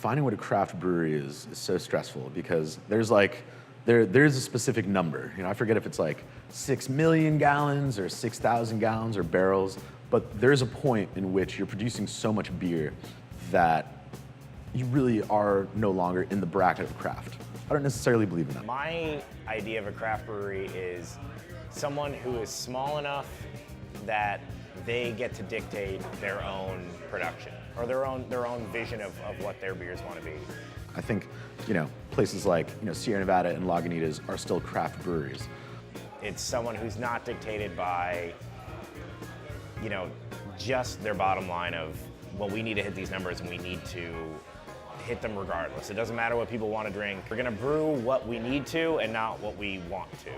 defining what a craft brewery is so stressful because there's a specific number. You know, I forget if it's like 6 million gallons or 6,000 gallons or barrels, but there's a point in which you're producing so much beer that you really are no longer in the bracket of craft. I don't necessarily believe in that. My idea of a craft brewery is someone who is small enough that they get to dictate their own production or their own vision of what their beers want to be. I think, you know, places like, you know, Sierra Nevada and Lagunitas are still craft breweries. It's someone who's not dictated by, you know, just their bottom line of, well, we need to hit these numbers and we need to hit them regardless. It doesn't matter what people want to drink. We're gonna brew what we need to and not what we want to.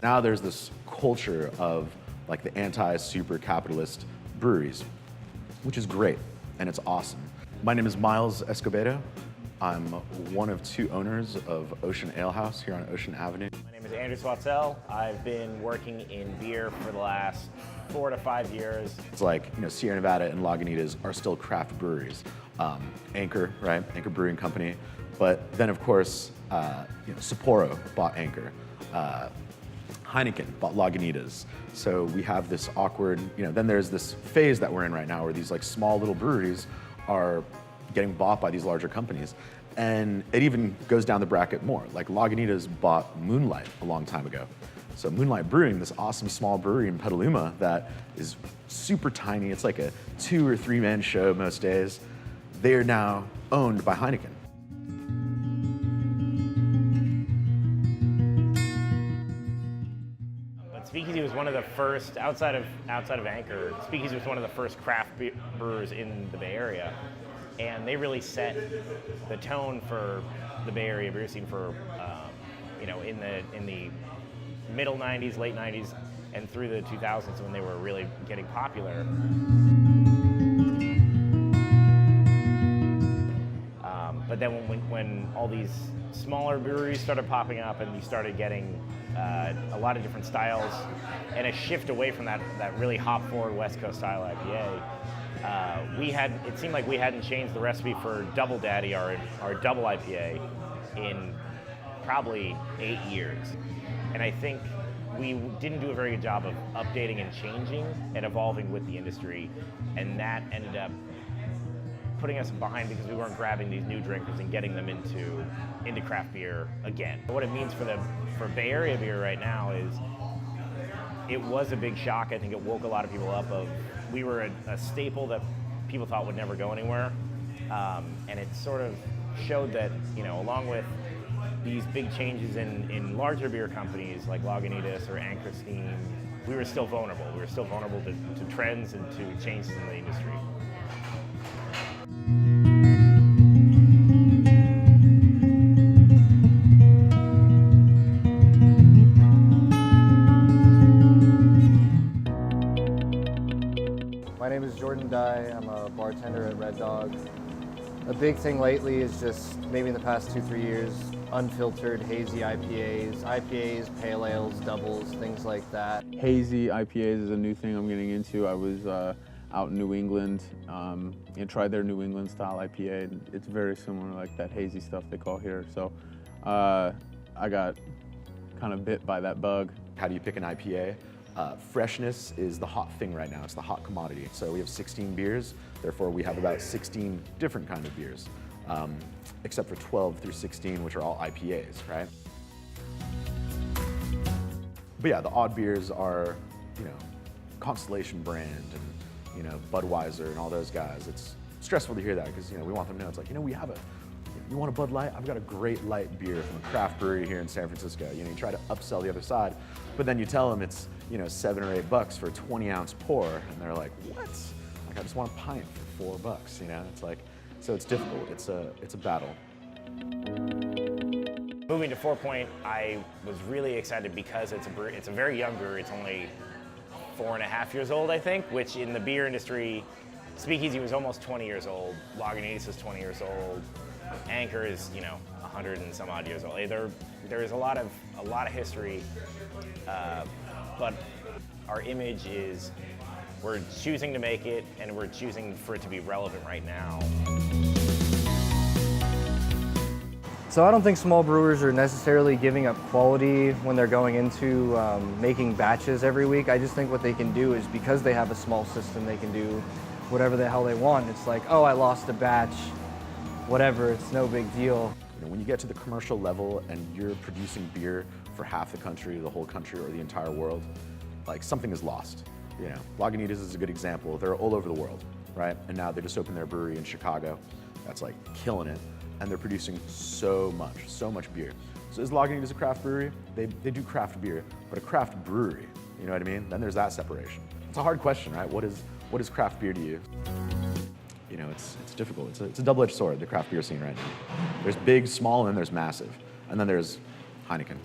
Now there's this culture of like the anti-super capitalist breweries, which is great and it's awesome. My name is Miles Escobedo. I'm one of 2 owners of Ocean Ale House here on Ocean Avenue. My name is Andrew Swatzell. I've been working in beer for the last 4 to 5 years. It's like, you know, Sierra Nevada and Lagunitas are still craft breweries. Anchor, right? Anchor Brewing Company. But then, of course, you know, Sapporo bought Anchor. Heineken bought Lagunitas. So we have this awkward, you know, then there's this phase that we're in right now where these like small little breweries are getting bought by these larger companies. And it even goes down the bracket more. Like Lagunitas bought Moonlight a long time ago. So Moonlight Brewing, this awesome small brewery in Petaluma that is super tiny. It's like a 2 or 3 man show most days. They are now owned by Heineken. But Speakeasy was one of the first, outside of Anchor, Speakeasy was one of the first craft brewers in the Bay Area. And they really set the tone for the Bay Area beer scene for, you know, in the middle 90s, late 90s, and through the 2000s when they were really getting popular. But then when all these smaller breweries started popping up and you started getting a lot of different styles and a shift away from that really hop-forward West Coast style IPA, it seemed like we hadn't changed the recipe for Double Daddy, our double IPA, in probably 8 years. And I think we didn't do a very good job of updating and changing and evolving with the industry, and that ended up putting us behind because we weren't grabbing these new drinkers and getting them into craft beer again. What it means for Bay Area beer right now is it was a big shock. I think it woke a lot of people up of we were a staple that people thought would never go anywhere, and it sort of showed that, you know, along with these big changes in larger beer companies like Lagunitas or Anchor Steam, we were still vulnerable. We were still vulnerable to trends and to changes in the industry. My name is Jordan Dye. I'm a bartender at Red Dog. A big thing lately is just maybe in the past 2-3 years, unfiltered hazy IPAs, pale ales, doubles, things like that. Hazy IPAs is a new thing I'm getting into. I was out in New England and tried their New England style IPA. It's very similar, like that hazy stuff they call here. So I got kind of bit by that bug. How do you pick an IPA? Freshness is the hot thing right now. It's the hot commodity. So we have 16 beers. Therefore, we have about 16 different kind of beers, except for 12 through 16, which are all IPAs, right? But yeah, the odd beers are, you know, Constellation Brand and, you know, Budweiser and all those guys. It's stressful to hear that because, you know, we want them to know. It's like, you know, you want a Bud Light? I've got a great light beer from a craft brewery here in San Francisco. You know, you try to upsell the other side, but then you tell them it's, you know, $7 or $8 for a 20-ounce pour, and they're like, what? Like, I just want a pint for $4, you know? It's like, so it's difficult. It's a battle. Moving to 4 Point, I was really excited because it's a very young brewery. It's only 4.5 years old, I think, which in the beer industry, Speakeasy was almost 20 years old. Lagunitas is 20 years old. Anchor is, you know, 100 and some odd years old. There is a lot of history, but our image is we're choosing to make it, and we're choosing for it to be relevant right now. So I don't think small brewers are necessarily giving up quality when they're going into making batches every week. I just think what they can do is, because they have a small system, they can do whatever the hell they want. It's like, oh, I lost a batch, whatever, it's no big deal. You know, when you get to the commercial level and you're producing beer for half the country, the whole country, or the entire world, like something is lost. You know, Lagunitas is a good example. They're all over the world, right? And now they just opened their brewery in Chicago. That's like killing it. And they're producing so much beer. So is Lagunitas a craft brewery? They do craft beer, but a craft brewery, you know what I mean? Then there's that separation. It's a hard question, right? What is craft beer to you? You know, it's difficult. It's a double-edged sword, the craft beer scene right now. There's big, small, and then there's massive. And then there's Heineken.